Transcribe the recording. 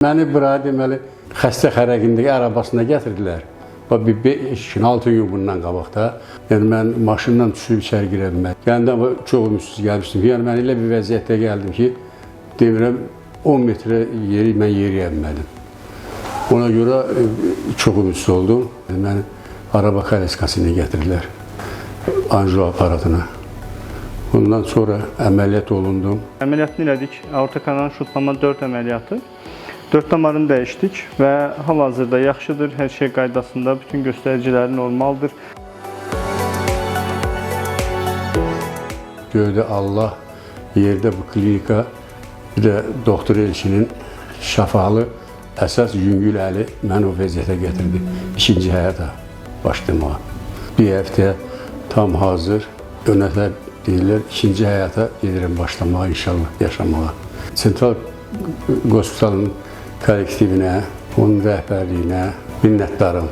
Məni bura deməli xəstə xərəqindəki arabasına gətirdilər. Bir 5-6 gün bundan qabaqda. Yəni mən maşından düşüb içəri girə bilmədim. Gəndə çox ümidsіз gəlmişdim. Yəni mən elə bir vəziyyətdə gəldim ki, demirəm 10 metrə yeri mən yeriyə bilmədim. Ona görə çox ümidsіз oldum. Məni araba karetkasına gətirdilər. Anjiyo aparatına. Bundan sonra əməliyyat olundum. Əməliyyatını elədik. Aorta kanalının şutlama 4 əməliyyatı. 4 damarını dəyişdik və hal-hazırda yaxşıdır, hər şey qaydasında, bütün göstəriciləri normaldır. Göydə Allah, yerdə bu klinika, bir də doktor Elçinin şəfalı əsas yüngül əli məni o vəziyyətə gətirdi. İkinci həyata başlamağa. Bir həftə tam hazır, önətə deyirlər, ikinci həyata gedirəm başlamağa, inşallah yaşamağa. Sentral Hospitalın kollektivinə, onun rəhbərliyinə minnətdarım.